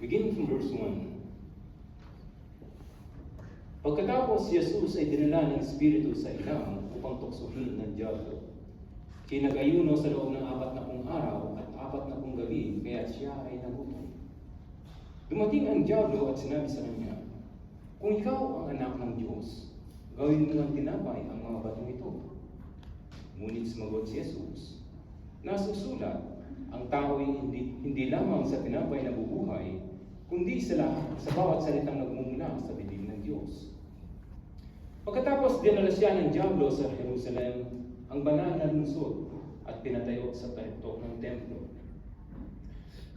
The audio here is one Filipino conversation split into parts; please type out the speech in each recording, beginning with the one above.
Beginning from verse 1. Pagkatapos si Jesus ay dinala ng Espiritu sa ilang upang tuksohin ng Diablo. Siya nag-ayuno sa loob ng 40 araw at 40 gabi, kaya siya ay nagutom. Dumating ang Diablo at sinabi sa kanya, "Kung ikaw ang anak ng Diyos, gawin mo ng tinapay ang mga batong ito." Ngunit sumagot si Jesus, "Nasusulat, ang tao ay hindi lamang sa tinapay nabubuhay, kundi sa bawat salitang nagmumula sa bibig ng Diyos." Pagkatapos dinala siya ng Diablo sa Jerusalem, ang banal na lungsod, at pinatayo sa parektok ng templo.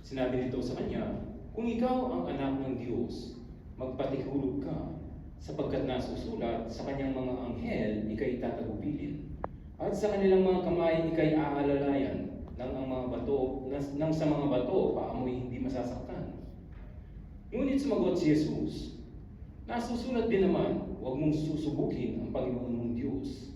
Sinabi nito sa kanya, "Kung ikaw ang anak ng Diyos, magpatihulog ka, sapagkat nasusulat sa kanyang mga anghel ikay tatagubilin, at sa kanilang mga kamay ikay aalalayan nang sa mga bato paamoy hindi masasaktan." Ngunit sumagot si Jesus, "Nasusulat din naman, huwag mong susubukin ang Panginoon mong Diyos."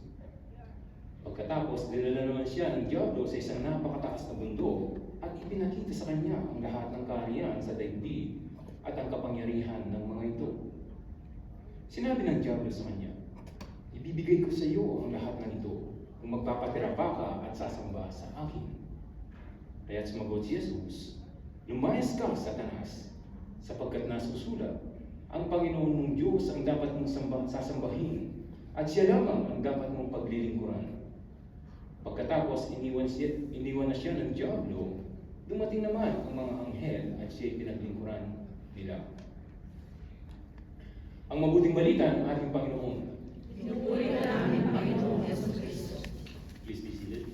Pagkatapos, dinala naman siya ng Diablo sa isang napakataas na bundok at ipinakita sa kanya ang lahat ng kaharian sa daigdig at ang kapangyarihan ng mga ito. Sinabi ng Diablo sa kanya, "Ibibigay ko sa iyo ang lahat ng ito kung magpapatira pa ka at sasamba sa akin." Kaya't sumagot si Jesus, "Lumayas ka, Satanas, sapagkat nasusulat, ang Panginoon mong Diyos ang dapat mong sasambahin, at siya lamang ang dapat mong paglilingkuran." Pagkatapos iniwan na siya ng Diablo, dumating naman ang mga anghel at siya'y pinaglingkuran nila. Ang mabuting balita ng ating Panginoon. Pinupuri ka namin, Panginoong Yesus Kristo. Please be seated.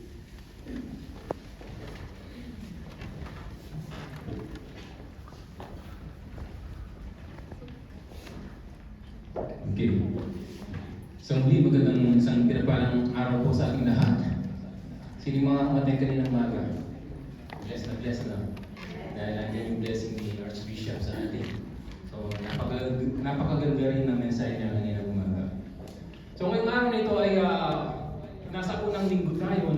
Okay. So muli, magandang isang pinagpalang araw po sa ating lahat. Sino yung mga matay kaninang umaga? Bless na. Dahil nandiyan yung blessing ni Archbishop sa atin. So, napakaganda rin ng mensahe niya kaninang umaga. So, ngayong araw nito ay nasa unang linggo tayo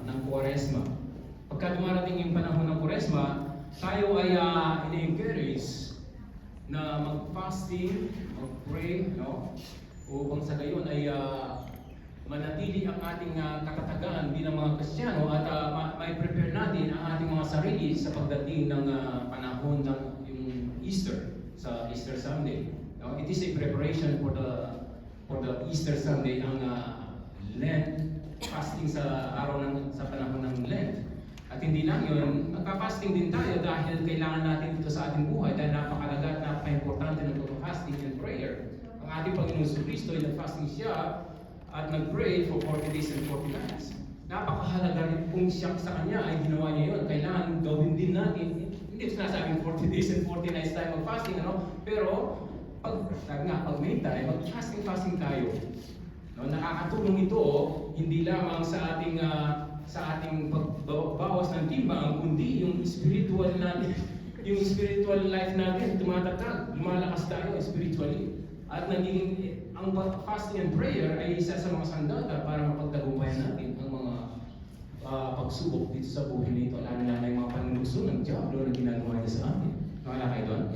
ng Quaresma. Pagka dumarating yung panahon ng Quaresma, tayo ay ina-encourage na mag-fasting, mag-pray, no? Upang sa gayon ay manatili ang ating katatagan bilang mga Kristiyano at may prepare natin ang ating mga sarili sa pagdating ng panahon ng yung Easter, sa Easter Sunday. No? It is a preparation for the Easter Sunday, ang Lent, fasting sa sa panahon ng Lent. At hindi lang yun, magpa-fasting din tayo dahil kailangan natin ito sa ating buhay dahil napakalaga at napaka-importante ng fasting and prayer. Ang ating Panginoon Kristo ay nag-fasting siya at nag-pray for 40 days and 40 nights. Napakahalaga rin kung siya sa kanya ay ginawa niya yun. Kailangan gawin din natin. Hindi sinasabing 40 days and 40 nights tayo mag-fasting, ano? Pero, pag may time, mag-fasting tayo. No? Nakakatulong ito, hindi lamang sa ating pagbawas ng timbang, kundi yung spiritual life natin tumatatag, lumalakas tayo spiritually. At ang fasting and prayer ay isa sa mga sandata para mapagtagumpayan natin ang mga pagsubok dito sa buhay nito, lalo na yung mga panunugso ng Diablo na ginagawa niya sa atin. Nakala kayo doon?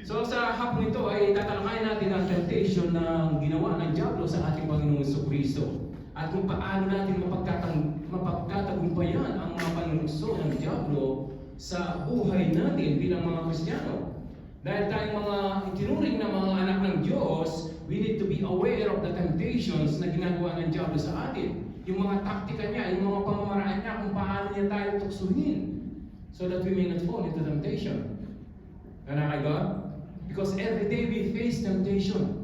So sa hapon ito ay tatalakayin natin ang temptation na ginawa ng Diablo sa ating Panginoong Jesucristo at kung paano natin mapagtatagumpayan ang mga panunugso ng Diablo sa buhay natin bilang mga Kristiyano. Dahil tayong mga itinuring na mga anak ng Diyos, we need to be aware of the temptations na ginagawa ng Diablo sa atin. Yung mga taktika niya, yung mga pamamaraan niya, kung paano niya tayo tuksuhin so that we may not fall into temptation. Kaya kay God? Because every day we face temptation.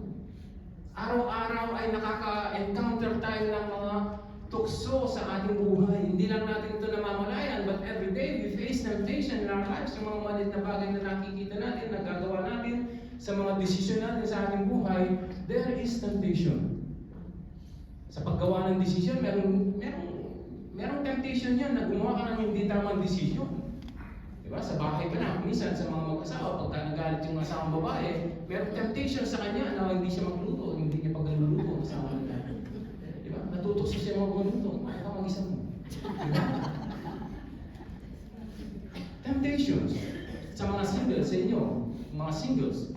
Araw-araw ay nakaka-encounter tayo ng mga tukso sa ating buhay. Hindi lang natin ito namamalayan, but every day we face temptation in our lives. Yung mga maliit na bagay na nakikita natin, nagagawa natin, sa mga desisyon natin sa ating buhay, there is temptation. Sa paggawa ng desisyon, merong temptation yan na gumawa ka ng hindi tamang desisyon. Diba? Sa bahay pa na, minsan sa mga mag-asawa, pagka nagalit yung asawang babae, merong temptation sa kanya na hindi siya magluto, hindi niya pagluluto ang asawa nila. Diba? Natutukso siya magluto, ayaw ka mag-isa mo. Diba? Temptations. sa mga singles sa inyo, mga singles,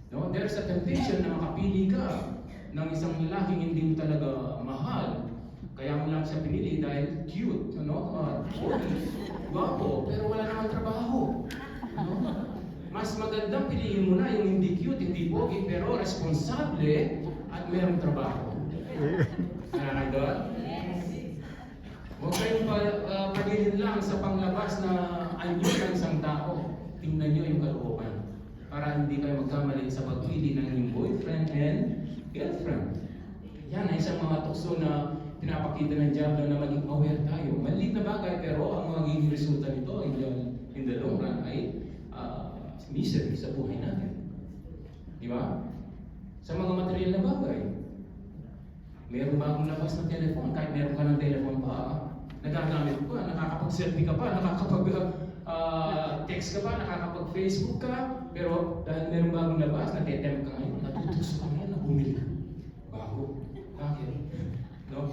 no? There's a temptation na makapili ka ng isang lalaking hindi mo talaga mahal. Kaya mo lang siya pinili dahil cute, no? Guwapo, pero wala namang trabaho. No? Mas magandang piliin mo na yung hindi cute, hindi pogi, pero responsable at mayroong trabaho. Idol? Huwag kayong pagilin lang sa panglabas na anyo ng isang tao. Tingnan nyo yung kalooban. Para hindi kayo magkamali sa pagpili ng inyong boyfriend and girlfriend. Yan ay isang mga tukso na pinapakita ng Diablo na maging aware tayo. Maliit na bagay pero ang magiging resulta nito in the long run ay misery sa buhay natin. Di ba? Sa mga material na bagay. Mayroong bagong labas na telephone, kahit meron ka ng telephone pa, nagagamit pa, nakakapag-selfie ka pa, nakakapag-text ka pa, nakakapag-Facebook ka, pero dahil mayroong bagong labas, natetempt ka ngayon, natutuso ka ngayon, bumili ka. Bago. Bakit? No?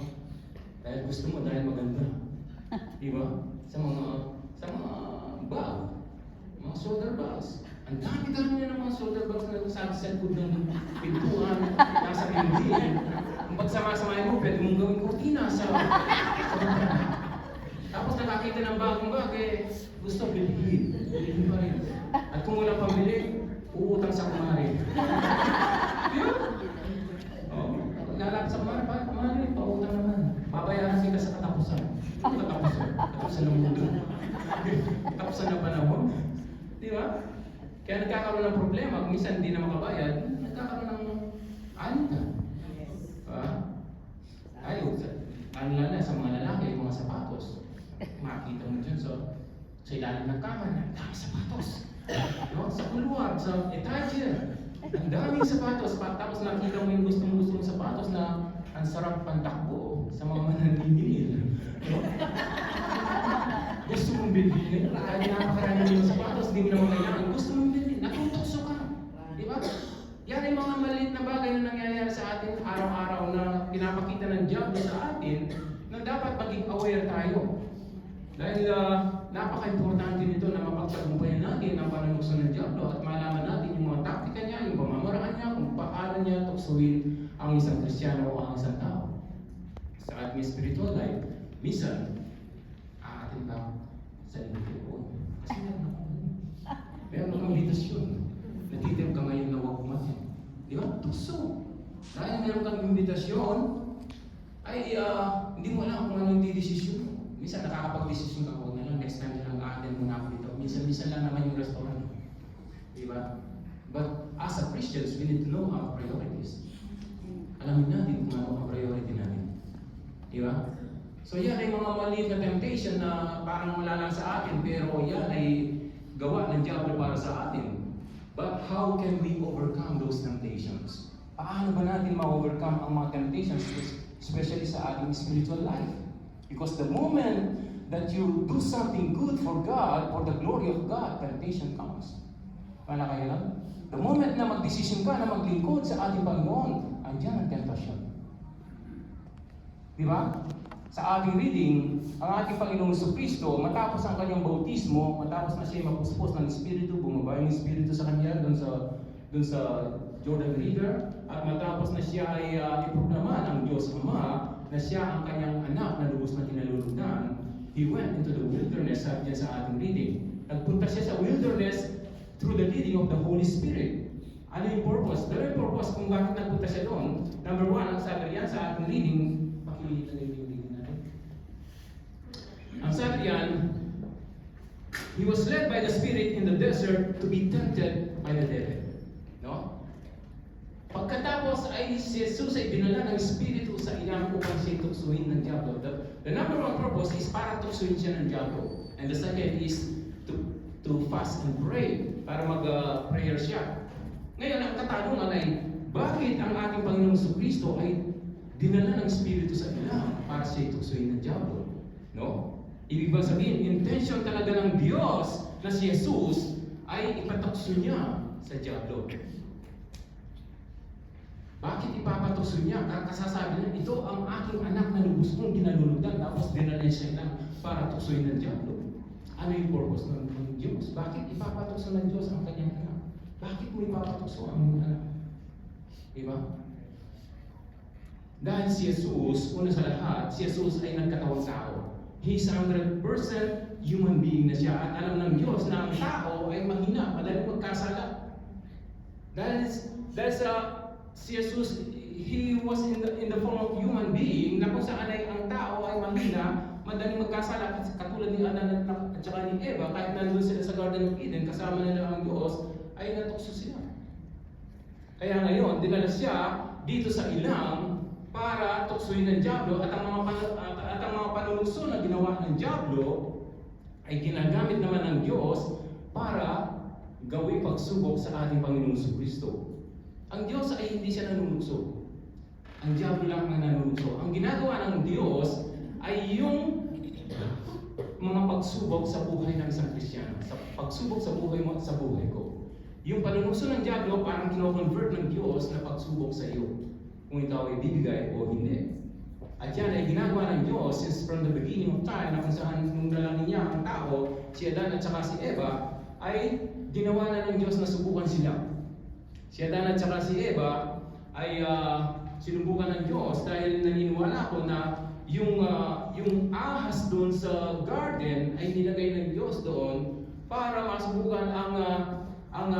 Dahil gusto mo, dahil maganda. Di ba? Sa mga bag, mga shoulder bags. Ang dami-dami na ng mga shoulder bags na nasabi sa likod ng pintuan, nasa building. Kung pagsama-samahin mo, pwede mong gawing kurtina sa bintana. Tapos nakakita ng bagong bag, gusto bilhin. Bilhin pa rin. At kung walang pambili, uutang sa kumari. Yun. Lalapit sa kumari, pautang naman. Babayaran kita sa katapusan. Katapusan ng mundo. Katapusan ng panahon. Di ba? Kaya nagkakaroon ng problema, kung minsan hindi na makabayad, nagkakaroon ng anita. Ayaw, na sa mga lalaki, yung mga sapatos. Makikita mo dyan sa ilalim ng kama, ang daming sapatos. No? Sa kuluwag, sa etage, ang daming sapatos. Tapos nakita mo yung gustong sapatos na ang sarap pantakbo sa mga mananingil. No? Gusto mong bilhin, kahit napakarami yung sapatos, hindi mo naman kailangan. Gusto mong bilhin, natutukso ka. Di ba? Yan ay mga maliit na bagay na nangyayari sa atin araw-araw na pinapakita ng Diablo sa atin na dapat maging aware tayo. Dahil napaka-importante nito na mapagtagumpayan natin ang pananukso ng Diablo at malaman natin yung mga taktika niya, yung pamamaraan niya, kung paano niya tuksuin ang isang Kristiyano o ang isang tao. Sa ating spiritual life, minsan, aatin ka sa limitasyon. Kasi meron akong limitasyon. Natitim ka ngayon na huwag kumain. Di ba? Tukso. Dahil meron kang imbitasyon, ay hindi mo alam kung ano yung desisyon mo. Minsan nakakapag-desisyon ka, huwag na lang, next time na lang aatin mo na ako dito. Minsan lang naman yung restaurant. Di ba? But as a Christians, we need to know our priorities. Alamin natin kung ano ang priority natin. Di ba? So yan ay mga maliit na temptation na parang wala lang sa atin, pero yan ay gawa ng Diablo para sa atin. But how can we overcome those temptations? Paano ba natin ma-overcome ang mga temptations, especially sa ating spiritual life? Because the moment that you do something good for God, for the glory of God, temptation comes. Paano kayo lang? The moment na mag-decision ka na maglingkod sa ating Panginoon, andyan ang temptation. Di ba? Sa ating reading, ang ating Panginoong Jesucristo, matapos ang kanyang bautismo, matapos na siya mapuspos ng Espiritu, bumaba yung Espiritu sa kanya dun sa Jordan River, at matapos na siya ay iproklama ng Diyos Ama na siya ang kanyang anak na lubos na kinalulugdan, he went into the wilderness, sabi niya sa ating reading. Nagpunta siya sa wilderness through the leading of the Holy Spirit. Ano yung purpose? The very purpose kung bakit nagpunta siya doon, number one, ang sabi riyan sa ating reading, pakilitan niyo yung reading natin. Ang sabi riyan, he was led by the Spirit in the desert to be tempted by the devil. No? Pagkatapos ay si Jesus ay dinala ng Espiritu sa ilang upang siya tuksuin ng Diablo. The number one purpose is para tuksuin siya ng Diablo. And the second is to fast and pray, para mag-prayer siya. Ngayon, ang katanungan ay, bakit ang ating Panginoong Jesucristo ay dinala ng Espiritu sa ilang para siya tuksuin ng Diablo? No? Ibig ba sabihin, intention talaga ng Diyos na si Jesus ay ipatukso niya sa Diablo. Bakit ipapatukso niya? Kasasabi niya, ito ang aking anak na lubos kong ginalulugdan, tapos dinala siya lang para tuksoin ng Diablo. Ano yung purpose ng Diyos? Bakit ipapatukso ng Diyos ang kanyang anak? Bakit mo ipapatukso ang anak? Diba? Dahil si Jesus, una sa lahat, si Jesus ay nagkatawang tao. He's 100% human being na siya at alam ng Diyos na ang tao ay mahina, madaling magkasala. Dahil sa si Jesus, He was in the form of human being na kung saan ay ang tao ay mahina, madaling magkasala katulad ni Adan at saka ni Eva, kahit nandun sila sa Garden of Eden, kasama nila ang Diyos, ay natukso sila. Kaya ngayon, dinala siya dito sa ilang para tuksoin ng Diablo at ang mga panunukso na ginawa ng Diablo ay ginagamit naman ng Diyos para gawing pagsubok sa ating Panginoong Kristo. Ang Diyos ay hindi siya nanunukso. Ang Diablo lang ang nanunukso. Ang ginagawa ng Diyos ay yung mga pagsubok sa buhay ng isang Kristiyano. Sa pagsubok sa buhay mo at sa buhay ko. Yung panunukso ng Diablo parang kino-convert ng Diyos na pagsubok sa iyo. Kung ikaw ay bibigay o hindi. At yan ay ginagawa ng Diyos since from the beginning of time na kung saan nung dalangin niya ang tao, si Adan at saka si Eva, ay ginawa na ng Diyos na subukan sila. Si Adan at saka si Eva ay sinubukan ng Diyos dahil naniniwala ko na yung ahas doon sa garden ay nilagay ng Diyos doon para masubukan ang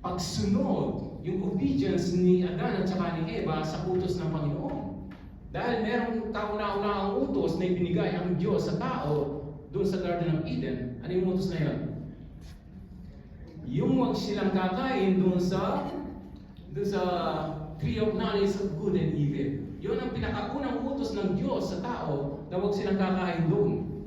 pagsunod, yung obedience ni Adan at saka ni Eva sa utos ng Panginoon. Dahil merong kauna-una ang utos na ibinigay ang Diyos sa tao doon sa Garden of Eden. Ano yung utos na yun? Yung huwag silang kakain doon sa tree of knowledge of good and evil. Yun ang pinakaunang utos ng Diyos sa tao na huwag silang kakain doon.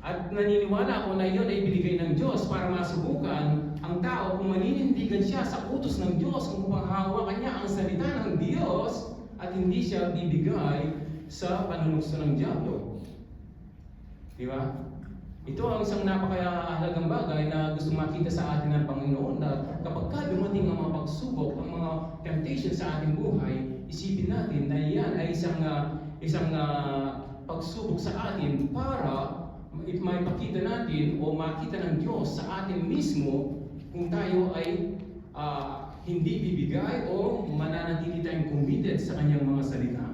At naniniwala ko na yun ay binigay ng Diyos para masubukan ang tao kung maninindigan siya sa utos ng Diyos, kung hahawakan niya ang salita ng Diyos at hindi siya bibigay sa panunukso ng Diablo. Di ba? Ito ang isang napakahalagang bagay na gusto makita sa atin ng Panginoon na kapag dumating ang mga pagsubok, ang mga temptation sa ating buhay, isipin natin na yan ay isang pagsubok sa atin para maipakita natin o makita ng Diyos sa atin mismo kung tayo ay hindi bibigay o mananatili tayong committed sa kanyang mga salita.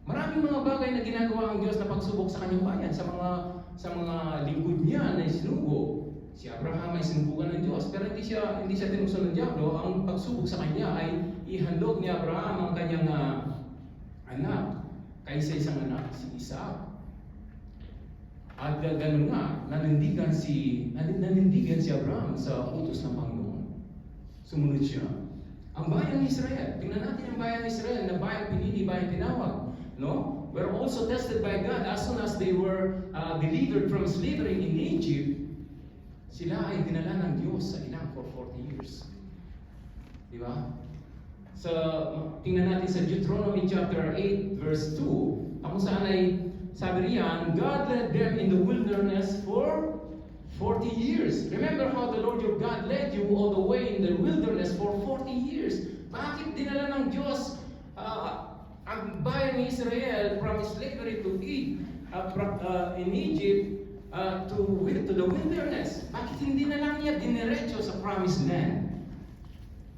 Maraming mga bagay na ginagawa ang Diyos na pagsubok sa kanyang bayan, sa mga lingkod niya na isinugo. Si Abraham ay sinubukan ng Diyos, pero hindi siya tinukso ng Diablo. Ang pagsubok sa kanya ay ihandog ni Abraham ang kanyang anak kaysa isang anak, si Isaac. At ganun nga, nanindigan si Abraham sa utos ng Panginoon. Sumunod siya. Ang bayan ng Israel, tingnan natin ang bayan ng Israel na bayan pinili, bayan tinawag. No? Were also tested by God as soon as they were delivered from slavery in Egypt. Sila ay dinala ng Diyos sa ilang for 40 years. Di ba? Tingnan natin sa Deuteronomy chapter 8 verse 2, kung saan ay sabi riyan, God led them in the wilderness for 40 years. Remember how the Lord your God led you all the way in the wilderness for 40 years. Bakit dinala ng Diyos ang bayan ni Israel from slavery to in Egypt to the wilderness? Bakit hindi na lang niya diniretso sa promised land?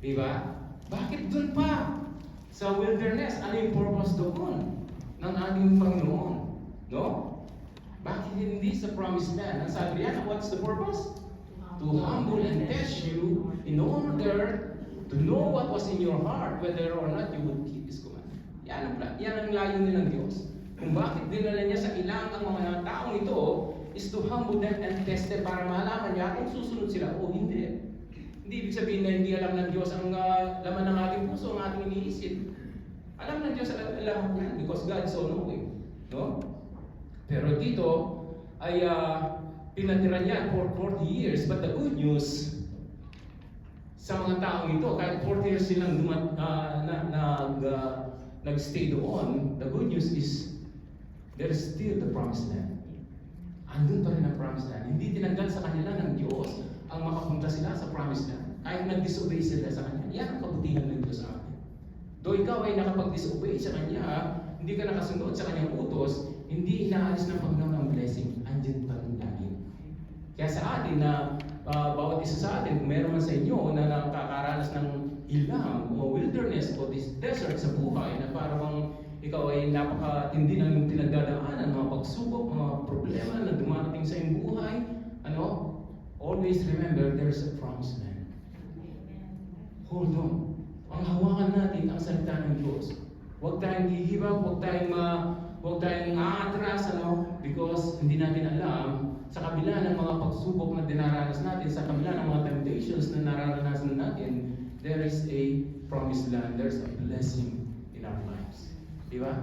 Diba? Bakit dun pa? Sa wilderness, ano yung purpose doon ng ating Panginoon? No? Bakit hindi sa promised land? Ang sabi niya, what's the purpose? To humble and test you in order to know what was in your heart, whether or not you would keep His command. Yan ang layunin ng Diyos. Kung bakit dinala niya sa ilang ang mga taong ito is to humble them and test them para malaman niya kung susunod sila o hindi. Hindi ibig sabihin na hindi alam ng Diyos ang laman ng ating puso, ang ating iniisip. Alam ng Diyos alam niya because God is all knowing. No? Pero dito ay pinatira niya for 40 years. But the good news sa mga taong ito, kahit 40 years silang nag-stay doon, the good news is there is still the promised land. Andun pa rin ang promised land. Hindi tinanggal sa kanila ng Diyos ang makapunta sila sa promised land. Kahit nag-disobey sila sa Kanya. Yan ang kabutihan ng Diyos sa atin. Though ikaw ay nakapag-disobey sa Kanya, hindi ka nakasunod sa Kanyang utos, hindi inaalis ng Panginoon ang blessing. Andyan pa rin lagi. Kaya sa atin na bawat isa sa atin, kung meron man sa inyo na nakakaranas ng ilang o wilderness o this desert sa buhay na parang ikaw ay napakatindi ng iyong pinagdadaanan, mga pagsubok, mga problema na dumarating sa iyong buhay, always remember there's a promised land. Hold on. Ang hawakan natin ang salita ng Diyos. Huwag tayong hihibag, huwag tayong aatras, because hindi natin alam, sa kabila ng mga pagsubok na dinaranas natin, sa kabila ng mga temptations na nararanasan natin, there is a promised land, there's a blessing in our lives. Di ba?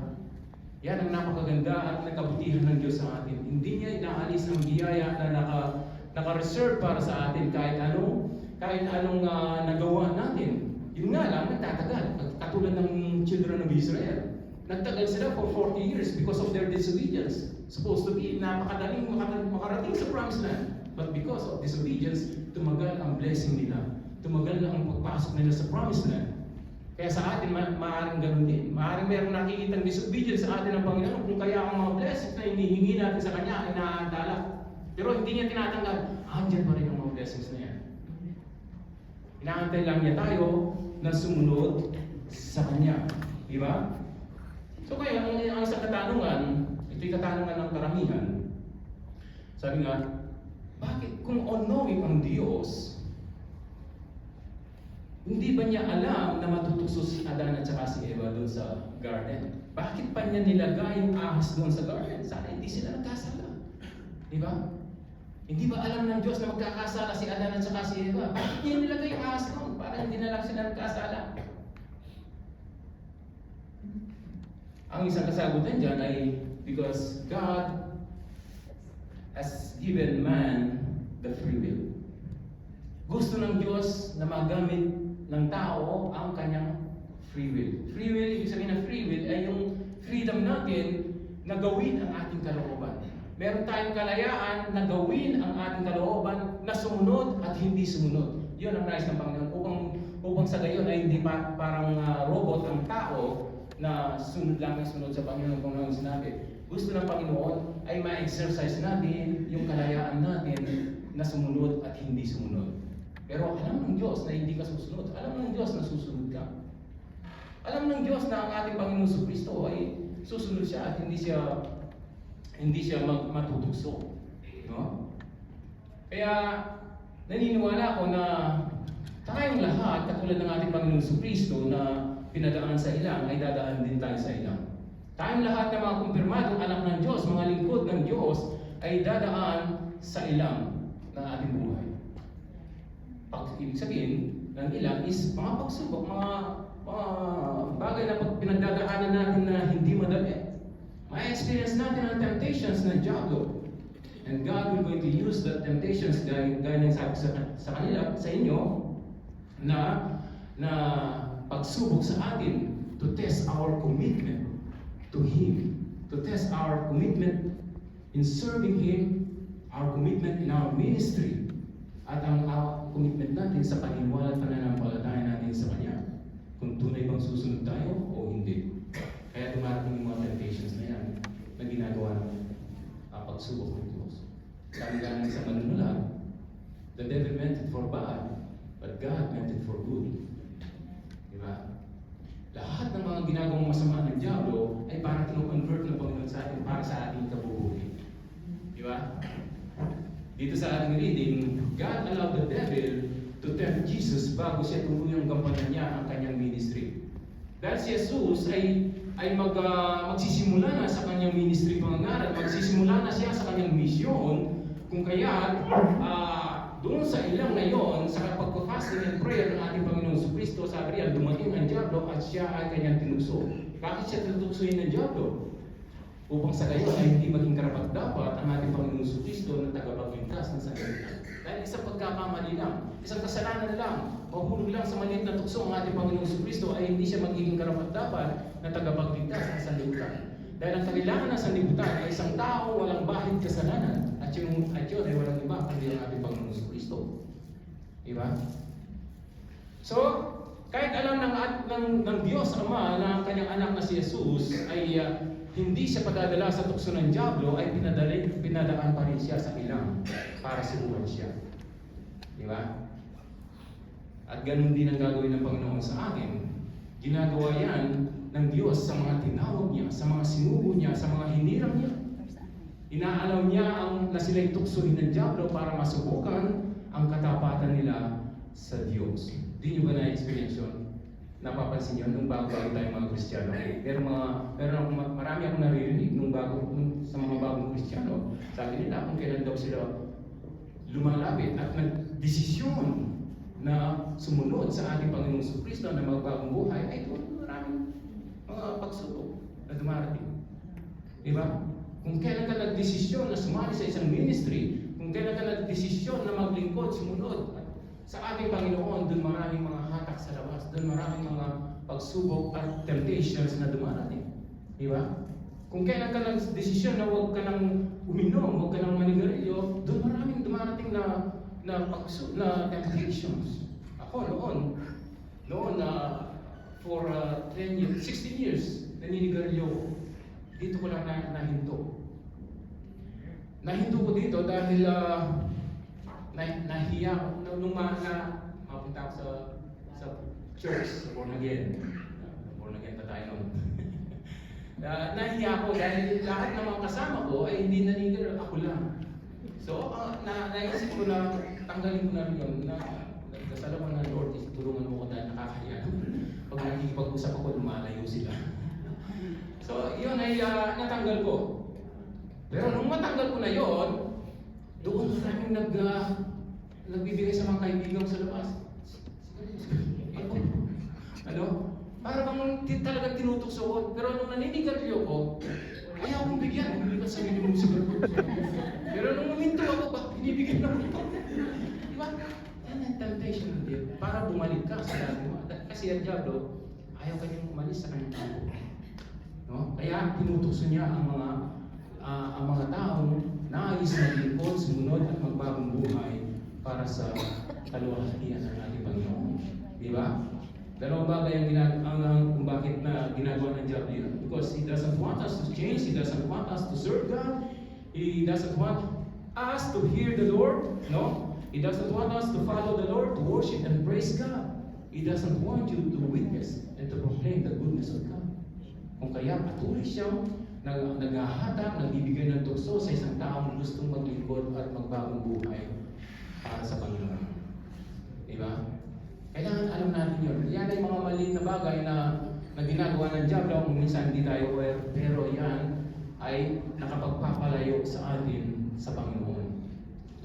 Yan ang napakaganda at nakabutihan ng Diyos sa atin. Hindi niya inaalis ang biyaya na naka-reserve para sa atin kahit anong nagawa natin. Yun nga lang, nagtatagal. Katulad ng children of Israel. Nagtagal sila for 40 years because of their disobedience. Supposed to be napakadaling makarating sa promised land. But because of disobedience, tumagal ang blessing nila. Tumagal na ang pagpasok nila sa promised land. Kaya sa atin, maaaring ganun din. Maaaring meron nakikitang disobedience sa atin ng Panginoon kung kaya ang mga blessings na hinihingi natin sa Kanya ay naantala. Pero hindi niya tinatanggal. Andyan pa rin ang mga blessings na yan. Inaantay lang niya tayo na sumunod sa Kanya. Di ba? So kaya, ang isang katanungan, ito'y katanungan ng karamihan. Sabi nga, bakit kung all-knowing ang Diyos, hindi ba niya alam na matutukso si Adan at saka si Eva doon sa garden? Bakit pa niya nilagay yung ahas doon sa garden? Sana hindi sila nagkasala. Di ba? Hindi ba alam ng Diyos na magkakasala si Adan at saka si Eva? Bakit niya nilagay yung ahas doon? Para hindi na lang sila nagkasala. Ang isang kasagutan dyan ay because God has given man the free will. Gusto ng Diyos na magamit ng tao ang kanyang free will. Free will, ibig sabihin ng free will ay yung freedom natin na gawin ang ating kalooban. Meron tayong kalayaan na gawin ang ating kalooban na sumunod at hindi sumunod. Yun ang nais ng Panginoon. Upang sa gayon ay hindi parang robot ang tao na sunod lang ng sunod sa Panginoon kung ano sinabi. Gusto ng Panginoon ay ma-exercise natin yung kalayaan natin na sumunod at hindi sumunod. Pero alam ng Diyos na hindi ka susunod. Alam ng Diyos na susunod ka. Alam ng Diyos na ang ating Panginoon Kristo ay susunod siya at hindi siya matutugso. No? Kaya naniniwala ako na tayong lahat, katulad ng ating Panginoon Kristo na pinadaan sa ilang, ay dadaan din tayo sa ilang. Tayong lahat na mga kumpirmadong anak ng Diyos, mga lingkod ng Diyos, ay dadaan sa ilang ng ating buhay. Ibig sabihin ng ilang is mga pagsubok, mga bagay na pinagdadaanan natin na hindi madali. Ma-experience natin ang temptations ng Diablo. And God will going to use that temptations gaya ng sabi sa kanila, sa inyo, na pagsubok sa atin to test our commitment to Him, to test our commitment in serving Him, our commitment in our ministry, at ang commitment natin sa paniniwala at pananampalataya natin sa Kanya. Kung tunay bang susunod tayo o hindi. Kaya dumarating yung mga temptations na yan na ginagawa ng pagsubok ng Diyos. Sabi nga sa manunulat, the devil meant it for bad, but God meant it for good. Diba? Lahat ng mga ginagawang masama ng Diablo ay para kino-convert ng Panginoon sa atin para sa ating kabubuti. Diba? Dito sa ating reading, God allowed the devil to tempt Jesus bago siya tuluyang gampanan niya ang kanyang ministry. Dahil si Jesus ay magsisimula na sa kanyang ministry pangangaral, magsisimula na siya sa kanyang misyon, kung kaya doon sa ilang ngayon, sa pagpapasting and prayer ng ating Panginoon Kristo, sabi riyan, dumating ang Diablo at siya ay kanyang tinukso. Bakit siya tinuksoin ng Diablo? Upang sa gayon ay hindi maging karapat-dapat ang ating Panginoon Kristo na tagapagligtas ng sanlibutan. Dahil isang pagkakamali lang, isang kasalanan lang, mahulog lang sa maliit na tukso ang ating Panginoon Kristo ay hindi siya magiging karapat-dapat na tagapagligtas ng sanlibutan. Dahil ang kailangan ng sanlibutan ay isang tao walang bahid kasalanan at yun ay walang iba kundi ang ating Panginoon Kristo. Diba? So, Kahit alam ng Diyos Ama na ang kanyang anak na si Jesus ay hindi siya padadala sa tukso ng diablo, ay pinadaan pa rin siya sa ilang para subukan siya. Di ba? At ganun din ang gagawin ng Panginoon sa akin. Ginagawa yan ng Diyos sa mga tinawag niya, sa mga sinubo niya, sa mga hinirang niya. Inaalam niya na sila'y tuksohin ng diablo para masubukan ang katapatan nila sa Diyos. Di nyo ba na-experience yun? Napapansin nyo nung bago tayo mga Kristiyano. Marami akong naririnig sa mga bagong Kristiyano. Sabi nila kung kailan daw sila lumalapit at nagdesisyon na sumunod sa ating Panginoong Jesucristo na magbagong buhay, ay doon maraming mga pagsubok na dumarating. Diba? Kung kailan ka nagdesisyon na sumali sa isang ministry, kung kailan ka nagdesisyon na maglingkod, sumunod sa ating Panginoon, doon maraming mga hatak sa labas, doon maraming mga pagsubok at temptations na dumarating. Diba? Kung kailan ka nagdesisyon na huwag ka nang uminom, huwag ka nang manigarilyo, doon maraming dumarating na temptations. Ako noon for 10 years, 16 years, naninigarilyo ko. Dito ko lang nahinto. Nahinto ko dito dahil nahiya ko nung mapunta ako sa church, sa born again. Born again pa tayo noon. Nahiya ko dahil lahat ng mga kasama ko ay hindi naninigarilyo, ako lang. So, naisip ko na tanggalin ko na rin yun, na nagdasal ako ng Lord, tulungan mo ko dahil nakakahiya. Pag nakikipag-usap ako, lumalayo sila. So, yun ay natanggal ko. Pero nung matanggal ko na yun, doon maraming nagbibigay sa mga kaibigan sa labas. Para bang talagang tinutukso ko. Pero nung naninigarilyo ko, ayaw kong bigyan. Hindi ka sabihin mo siguro. Pero nung uminto ako, binibigyan ako. Diba? Yan ang temptation ng Diyos. Para bumalik ka sa dati mo. Kasi ang diablo, ayaw kanyang umalis sa kanyang tao. No? Kaya tinutukso niya ang mga taong nais na lingkod, sumunod at magbagong buhay para sa kaluwalhatian ng ating Panginoon. Diba? Dalawang bagay kung bakit na ginagawa ng diablo yun. Because he doesn't want us to change, he doesn't want us to serve God, he doesn't want us to hear the Lord, no? He doesn't want us to follow the Lord, to worship and praise God. He doesn't want you to witness and to proclaim the goodness of God. Kung kaya patuloy siyang naghahatak, nagbibigay ng tukso sa isang taong gustong maglingkod at magbagong buhay para sa Panginoon. Diba? Kailangan alam natin yun. Yan ay mga maliit na bagay na ginagawa ng diablo kung minsan hindi tayo aware, pero yan ay nakapagpapalayo sa atin sa Panginoon.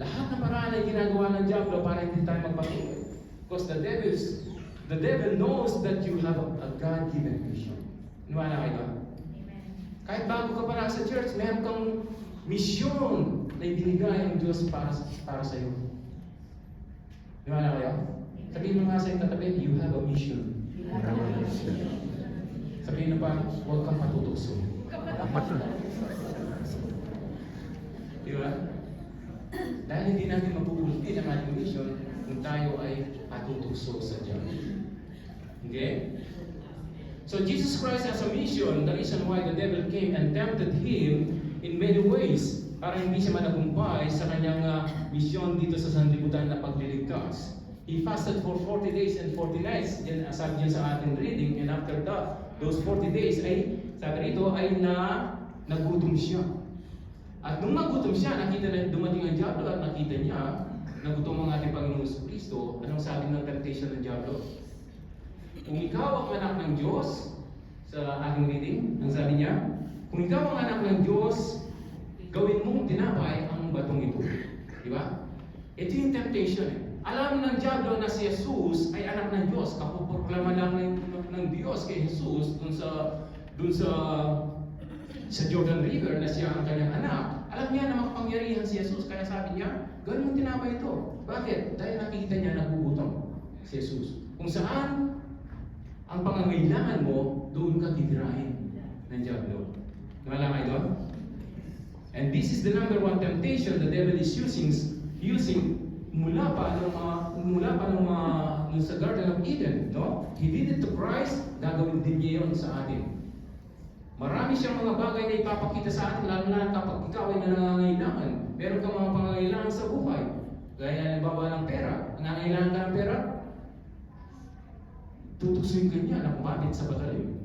Lahat ng paraan ay ginagawa ng diablo para hindi tayo magpatuloy. Because the devil knows that you have a God-given mission. Niwala kayo ba? Kahit bago ka pa lang sa church, meron kang misyon na ibinigay ng Diyos para sa iyo. Niwala kayo? Sabihin mo nga sa iyong katabi, you have a mission. Sabihin na pa, huwag kang matutukso. Di ba? Dahil hindi natin mapupulti ang ating mission kung tayo ay patutukso sa Diyos. Okay? So Jesus Christ has a mission, the reason why the devil came and tempted Him in many ways para hindi siya managumpay sa kanyang mission dito sa sanlibutan na pagliligtas. He fasted for 40 days and 40 nights, sabi niya sa ating reading, and after that, those 40 days ay, sabi rito, ay nagutom siya. At nung nagutom siya, nakita na dumating ang diablo at nakita niya, nagutom ang ating Panginoong Jesucristo. Anong sabi ng temptation ng diablo? Kung ikaw ang anak ng Diyos, sa ating reading, ang sabi niya, kung ikaw ang anak ng Diyos, gawin mong tinapay ang batong ito. Di ba? Ito yung temptation eh. Alam ng diablo na si Jesus ay anak ng Diyos. Kapuproklama lang ng Diyos kay Jesus dun sa Jordan River na siya ang kanyang anak. Alam niya na makapangyarihan si Jesus. Kaya sabi niya, gawin mong tinapay ito. Bakit? Dahil nakikita niya nagugutom si Jesus. Kung saan ang pangangailangan mo, doon ka titirahin ng diablo. Wala kayo doon? And this is the number one temptation the devil is using mula pa nung yung sa Garden of Eden, no? He did it to Christ, gagawin din niya yun sa atin. Marami siyang mga bagay na ipapakita sa atin, lalo na kapag ikaw ay nangangailangan. Meron kang mga pangangailangan sa buhay. Gaya halimbawa ng pera. Nangangailangan ka ng pera? Tutuksuin ka niya na kumapit sa patalim.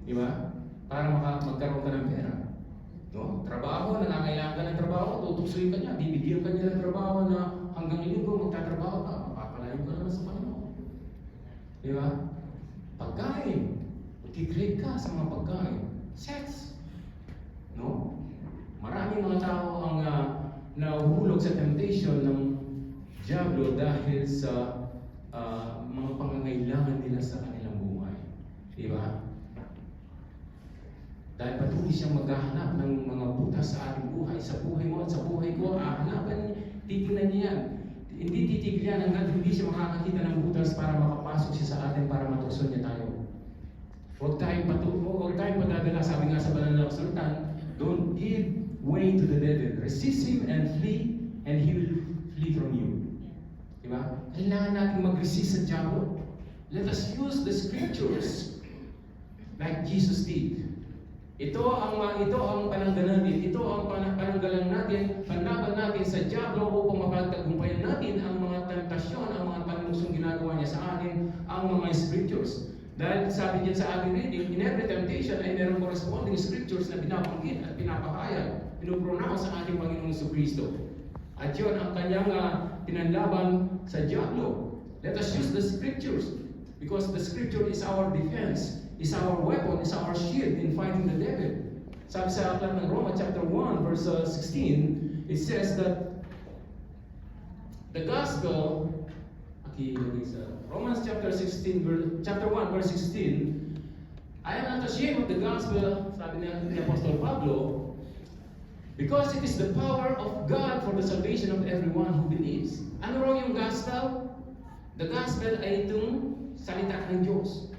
Di ba? Para magkaroon ka ng pera. No? Trabaho, nangangailangan ka ng trabaho, tutuksuin ka niya. Bibigyan ka niya ng trabaho na hanggang linggo magtatrabaho ka. Mapapalayo ka naman sa Panginoon. Di ba? Pagkain. Mag-crave ka sa mga pagkain. Sex. No? Maraming mga tao ang nahuhulog sa temptation ng Diablo dahil sa mga pangangailangan nila sa kanilang buhay. Di ba? Dahil patuloy siyang maghahanap ng mga butas sa ating buhay. Sa buhay mo at sa buhay ko, hahanapan, titingnan niya yan. Hindi titigil yan hanggang hindi siya makakakita ng butas para makapasok siya sa atin para matukso niya tayo. Huwag tayong padadala, sabi nga sa banal na kasulatan, don't give way to the devil. Resist him and flee, and he will flee from you. Diba? Kailangan natin mag-resist sa diablo. Let us use the scriptures like Jesus did. Ito ang pananggalan natin. Ito ang pananggalan natin, panlaban natin sa diablo upang mapagtagumpayan natin ang mga tentasyon, ang mga panlusong ginagawa niya sa atin, ang mga scriptures. Dahil sabi niya sa ating reading, in every temptation ay mayroong corresponding scriptures na binabanggit at pinapahayag, pinupronounce sa ating Panginoong Jesucristo. At yun ang kanyang pinanlaban sa diablo. Let us use the scriptures because the scripture is our defense, is our weapon, is our shield in fighting the devil. Sabi sa aklat ng Roma chapter 1 verse 16, it says that the gospel, sa Romans chapter 1 verse 16, I am not ashamed of the gospel, sabi ni Apostol Pablo, because it is the power of God for the salvation of everyone who believes. Ano raw yung gospel? The gospel ay itong salita ng Diyos.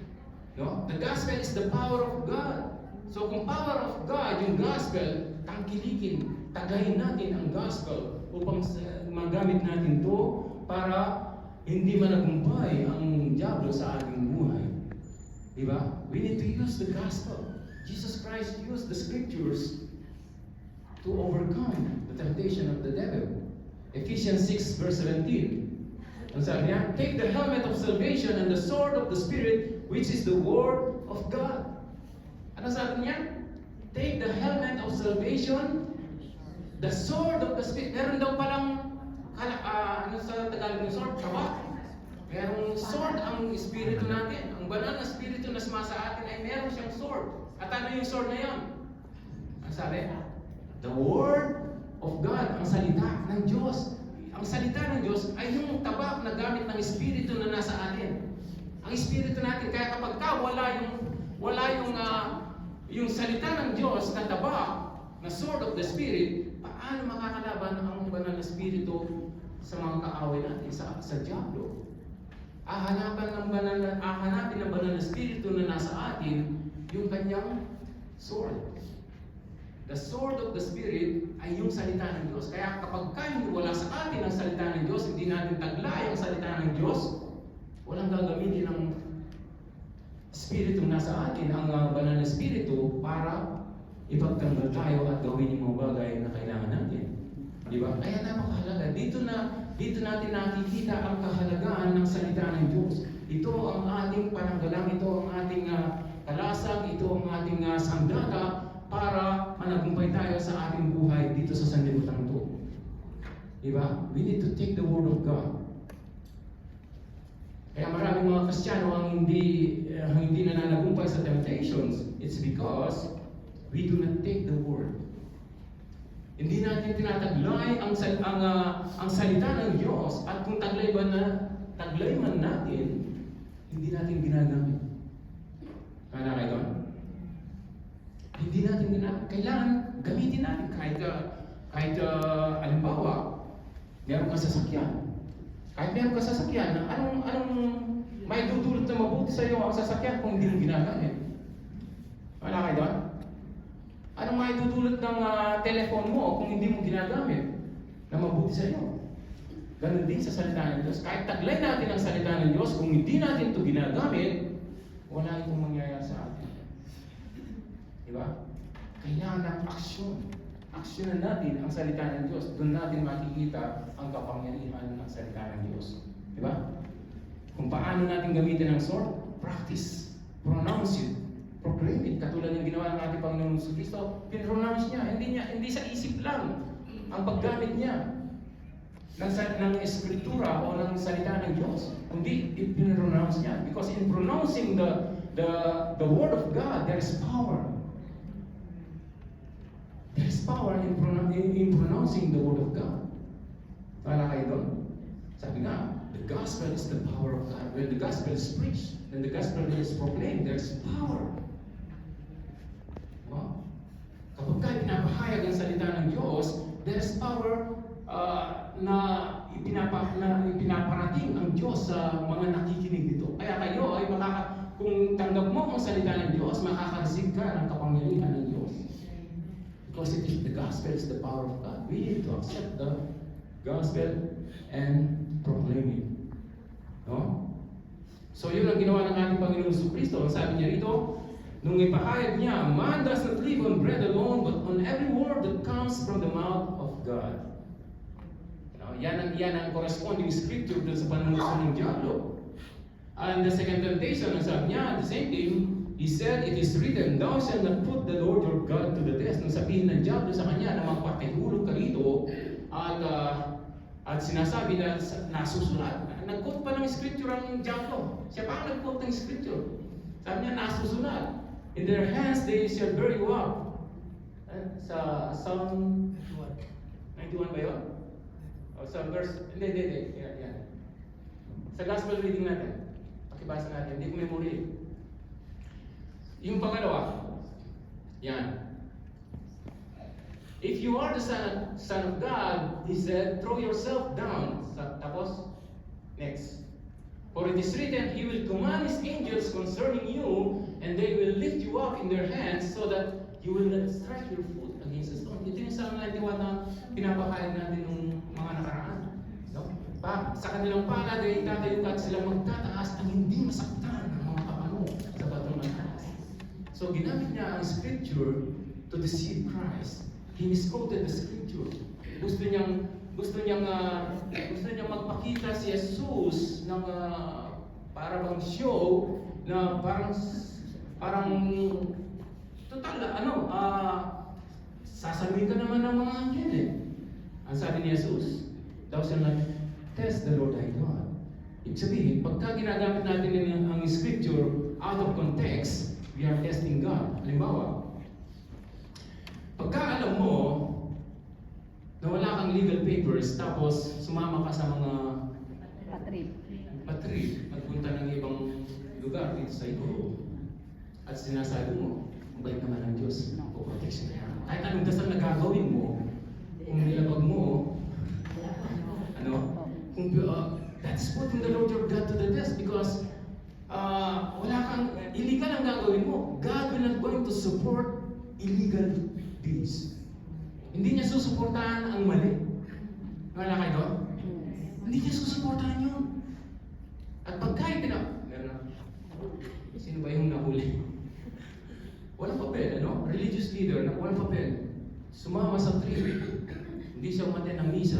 No? The gospel is the power of God. So kung power of God, yung gospel, tangkilikin, tagayin natin ang gospel upang magamit natin to para hindi managumpay ang diablo sa ating buhay. Diba? We need to use the gospel. Jesus Christ used the scriptures to overcome the temptation of the devil. Ephesians 6 verse 17. Ang sabi niya, take the helmet of salvation and the sword of the Spirit, which is the word of God. Ano sabi niya? Take the helmet of salvation, the sword of the Spirit. Meron daw palang ano sa Tagalog ng sword? Kawak. Merong sword ang espiritu natin. Ang banal na espiritu na sumasa atin ay meron siyang sword. At ano yung sword na yun? Ang sabi? The Word of God. Ang salita ng Diyos. Ang salita ng Diyos ay yung tabak na gamit ng espiritu na nasa atin. Ang espiritu natin. Kaya kapag wala yung salita ng Diyos na tabak, na sword of the Spirit, paano makakalaban ang banal na espiritu sa mga kaaway natin, sa diablo? Hahanapin ng banal na espiritu na nasa atin yung kanyang sword. The sword of the Spirit ay yung salita ng Diyos. Kaya kapag wala sa atin ang salita ng Diyos, hindi natin taglay ang salita ng Diyos, walang gagamitin ng espiritu nasa atin, ang banal na espiritu para ipagtanggol tayo at gawin yung mga bagay na kailangan natin. Di ba? Kaya napakahalaga. Dito natin nakikita ang kahalagaan ng salita ng Diyos. Ito ang ating pananggalang, ito ang ating kalasag, ito ang ating sandata para managumpay tayo sa ating buhay dito sa sanlibutan ito. Di ba? We need to take the Word of God. Kaya maraming mga Kristiyano ang hindi nananagumpay sa temptations. It's because we do not take the Word. Hindi natin tinataglay ang salita ng Diyos, at kung taglay man natin, hindi natin ginagamit. Kaya kayo doon? Hindi natin ginagamit. Kailangan gamitin natin kahit halimbawa, meron ka sasakyan. Kahit meron ka sasakyan, anong may dudulot na mabuti sa iyo ang sasakyan kung hindi mo ginagamit? Wala kayo doon? Anong may dudulot ng telephone mo kung hindi mo ginagamit na mabuti sa iyo? Ganun din sa salita ng Diyos. Kahit taglay natin ang salita ng Diyos, kung hindi natin ito ginagamit, wala itong mangyayari sa atin. Di ba? Kailangan ng aksyon. Aksyonan natin ang salita ng Diyos. Doon natin makikita ang kapangyarihan ng salita ng Diyos. Di ba? Kung paano natin gamitin ang sword, practice, pronounce it, proclaim it. Katulad ng ginawa ng ating Panginoon Kristo, pinronounce niya. Hindi sa isip lang ang paggamit niya ng eskritura o ng salita ng Diyos. Hindi i-pronounce niya. Because in pronouncing the word of God, there is power. There is power in pronouncing the word of God. Wala kayo doon? Sabi nga, the gospel is the power of God. When the gospel is preached, when the gospel is proclaimed, there is power. Wow. Kapag kayo pinapahayag ang salita ng Diyos, there is power na ipinaparating ang Diyos sa mga nakikinig dito. Kaya kayo ay kung tanggap mo ang salita ng Diyos, makaka-receive ka ng kapangyarihan ng Diyos. Because the gospel is the power of God. We need to accept the gospel and proclaim it. No? So yun ang ginawa ng ating Panginoon Kristo. Ang sabi niya rito, nung ipahayag niya, man does not live on bread alone, but on every word that comes from the mouth of God. Yan ang corresponding scripture dun sa panunod ng Diablo. And the second temptation, ang sabi niya, the same thing, he said, it is written, thou shalt not put the Lord your God to the test. Nung sabihin ng Diablo sa kanya na magpatihulog ka rito, at sinasabi na nasusulat. Nag-quote pa ng scripture ang Diablo. Siya pa ang nag-quote ng scripture. Sabi niya, nasusulat. In their hands they shall bear you up. Sa Psalm 91 ba yun? O sa verse, hindi. Yan. Sa gospel reading natin, pakibasa natin, hindi ko memory. Yung pangalawa, yan. If you are the son of God, he said, throw yourself down. Tapos, next. For it is written, he will command his angels concerning you, and they will lift you up in their hands so that you will not strike your foot against a stone. Ito yung Psalm 91 na pinapahayag natin nung mga nakaraan. No? Sa kanilang palad ay tatayo at sila magtataas ang hindi masaktan ng mga kapano sa batong mataas. So ginamit niya ang scripture to deceive Christ. He misquoted the scripture. Gusto niyang magpakita si Jesus ng para bang show na parang total sasabihin ka naman ng mga anghel eh. Ang sabi ni Jesus, thou shalt not test the Lord thy God. Ibig sabihin, pagka ginagamit natin ang scripture out of context, we are testing God. Halimbawa, pagka alam mo na wala kang legal papers, tapos sumama ka sa mga patrip, nagpunta ng ibang lugar dito sa iyo, at sinasabi mo, ang bait naman ng Diyos, o protection na yan. Kahit anong dasal na gagawin mo, kung nilabag mo, that's putting the Lord your God to the test because wala kang, illegal ang gagawin mo. God will not going to support illegal deeds. Hindi niya susuportahan ang mali. Wala kayo doon? Hindi niya susuportahan yun. At pagka sino ba yung nahuli? Walang papel, Religious leader na walang papel. Sumama sa trip. Hindi siya umaten ng misa.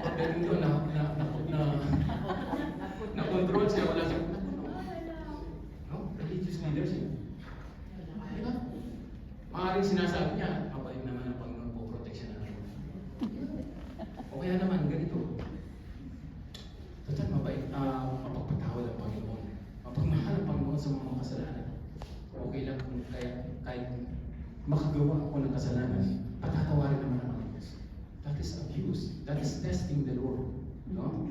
Papel nito na-control siya, wala siya. Religious leader siya. Diba? Maaaring sinasabi niya, mabait naman ang Panginoon po, protection na naman. O kaya naman, ganito. Total mabait, mapagpatawad ang Panginoon. Mapagmahal ang Panginoon sa mga kasalanan. Okay lang kung kahit makagawa ako ng kasalanan, patatawarin naman ang Diyos. That is abuse. That is testing the Lord. No?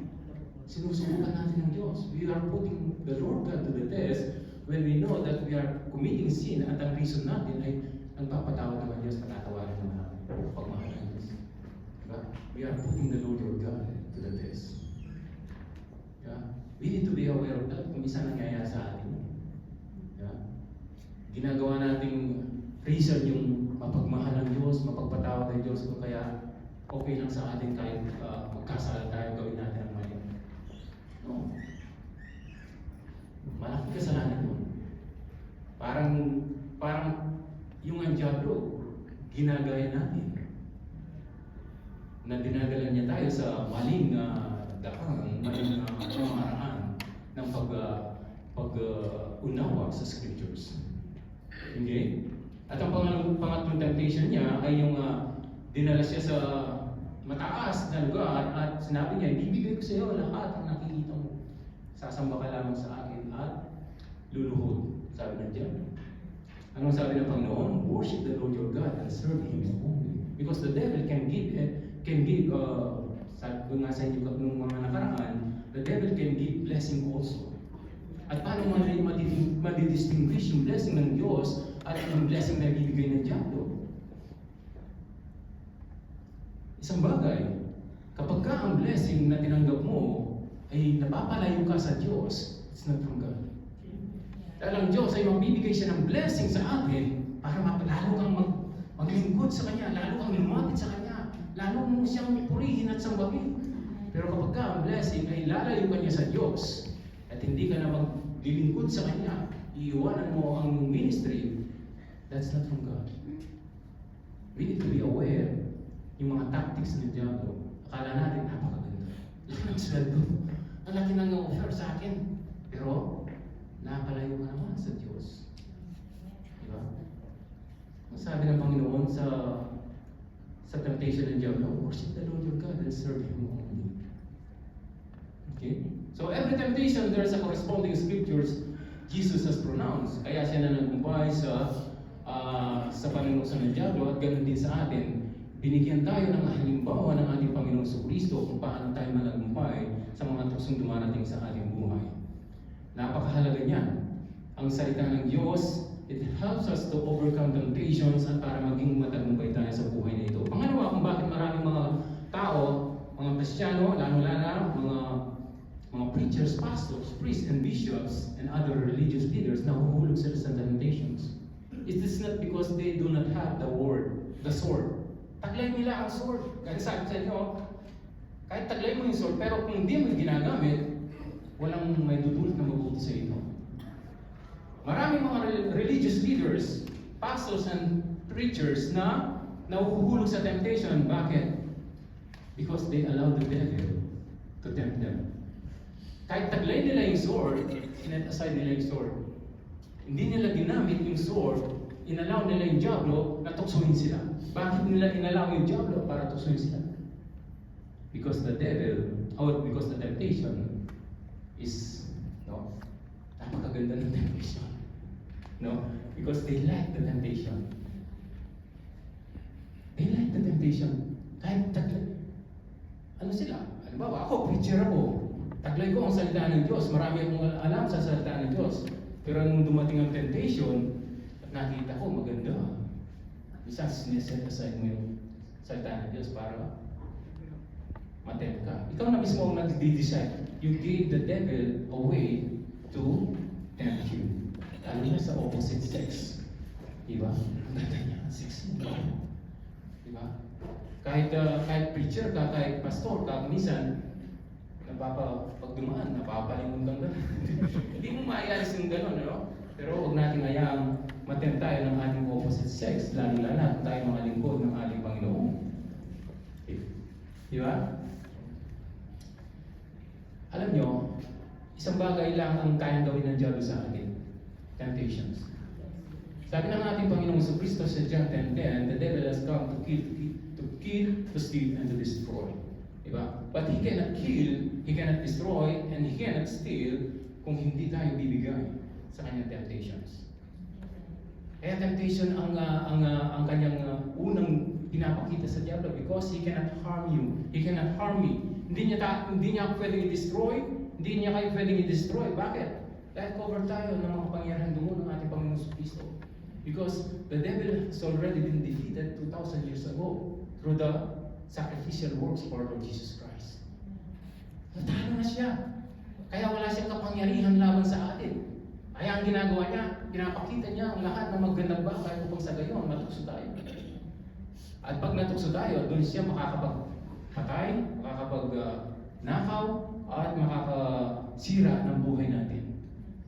Sinusubukan natin ng Diyos. We are putting the Lord God to the test when we know that we are committing sin at ang reason natin ay nagpapatawad naman Diyos, patatawarin naman natin. Pagmahal ng Diyos. Diba? We are putting the Lord your God to the test. Yeah? We need to be aware of that kung isa nangyayari sa atin. Yeah? Ginagawa nating reason yung mapagmahal ng Diyos, mapagpatawad ng Diyos, o kaya okay lang sa atin kahit magkasala tayo, gawin natin ang mali. No. Malaking kasalanan yun. Parang yung ang diablo, ginagaya natin. Na dinadala niya tayo sa maling dakang, maling pamamaraan ng pag-unawa sa scriptures. Okay? At ang pangatlong temptation niya ay yung dinala siya sa mataas na lugar at sinabi niya, ibibigay ko sa iyo lahat ang nakikita mo. Sasamba ka lamang sa akin at luluhod. Sabi ng diablo. Anong sabi ng Panginoon? Worship the Lord your God and serve Him only. Because the devil can give, sabi ko nga sa inyo nung mga nakaraan, the devil can give blessing also. At paano mo madidistinguish yung blessing ng Diyos at yung blessing na ibibigay ng diablo? Isang bagay, kapag ka ang blessing na tinanggap mo ay napapalayo ka sa Diyos, it's not from God. Dahil ang Diyos ay magbibigay siya ng blessing sa atin para lalo kang maglingkod sa Kanya, lalo kang lumapit sa Kanya, lalo mo siyang purihin at sambahin. Pero kapag ka ang blessing ay lalayo ka niya sa Diyos at hindi ka na maglilingkod sa Kanya, iiwanan mo ang ministry, that's not from God. We need to be aware yung mga tactics ng diablo. Akala natin napakaganda. Laki ng sweldo. Ang laki ng offer sa akin. Pero, napalayo ka naman sa Diyos. Diba? Ang sabi ng Panginoon sa temptation ng diablo, worship the Lord your God and serve Him only. Okay? So every temptation, there's a corresponding scriptures Jesus has pronounced. Kaya siya na nagkumpay sa panunusan ng diablo at ganoon din sa atin. Binigyan tayo ng halimbawa ng ating Panginoon Kristo kung paano tayo managumpay sa mga tuksong dumarating sa ating buhay. Napakahalaga niyan. Ang salita ng Diyos, it helps us to overcome temptations at para maging matagumpay tayo sa buhay na ito. Pangalawa, kung bakit maraming mga tao, mga Kristiyano, lalo-lalo, mga preachers, pastors, priests, and bishops, and other religious leaders na huhulog sila sa temptations. It is not because they do not have the sword. Taglay nila ang sword. Kaya sabi sa inyo, kahit taglay mo yung sword, pero kung hindi mo ginagamit, walang may dudulot na mabuti sa ito. Maraming mga religious leaders, pastors and preachers na nahuhulog sa temptation. Bakit? Because they allow the devil to tempt them. Kahit taglay nila yung sword, sinet aside nila yung sword. Hindi nila ginamit yung sword, inalaw nila yung diablo na tuksuhin sila. Bakit nila inalaw yung diablo para tuksuhin sila? Because the devil, or because the temptation is, napakaganda ng temptation. Because they like the temptation. They like the temptation. Kahit taglay. Ano sila? Halimbawa, ako, preacher ako. Taglay ko ang salita ng Diyos. Marami akong alam sa salita ng Diyos. Pero nung dumating ang temptation, at nakita ko, maganda. Minsan, sineset aside mo yung salita ng Diyos para matempt ka. Ikaw na mismo ang nag-decide. You gave the devil a way to tempt you. Lalo na sa opposite sex. Diba? Ang ganda niya. Sex mo. Diba? Kahit preacher ka, kahit pastor ka, minsan, pag dumaan, napapalingon kang gano'n. Hindi mo maialis yung gano'n, no? Pero huwag natin hayang matempt tayo ng ating opposite sex, lalo-lalo kung tayo mga lingkod ng ating Panginoon. Okay. Diba? Alam nyo, isang bagay lang ang kayang gawin ng diablo sa atin. Temptations. Sabi ng ating Panginoong Kristo sa John 10:10, the devil has come to kill, to steal, and to destroy. Diba? But he cannot kill, he cannot destroy, and he cannot steal kung hindi tayo bibigay sa kanyang temptations. Kaya temptation ang kanyang unang pinapakita sa diablo because he cannot harm you. He cannot harm me. Hindi niya ako pwedeng i-destroy, hindi niya kayo pwedeng i-destroy. Bakit? Dahil cover tayo ng mga pangyarihan doon ng ating Panginoon Kristo. Because the devil has already been defeated 2,000 years ago through the sacrificial works of our Lord Jesus Christ. Natalo na siya. Kaya wala siyang kapangyarihan laban sa atin. Kaya ang ginagawa niya, pinapakita niya ang lahat ng magandang bagay upang sa gayon matukso tayo. At pag natukso tayo, doon siya makakapagpatay, makakapagnakaw, at makakasira ng buhay natin.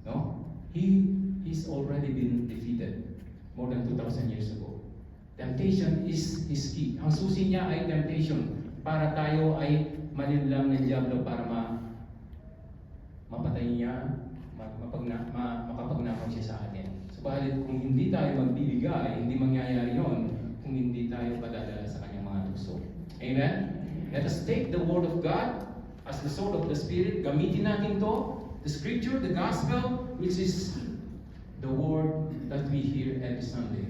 No? He's already been defeated more than 2,000 years ago. Temptation is his key. Ang susi niya ay temptation para tayo ay malinlang ng diablo para mapatay niya, makapagnakaw siya sa atin. Subalit kung hindi tayo magbibigay, hindi mangyayari yon kung hindi tayo padadala sa kanyang mga tukso. Amen? Let us take the Word of God as the sword of the Spirit. Gamitin natin to, the Scripture, the Gospel, which is the Word that we hear every Sunday.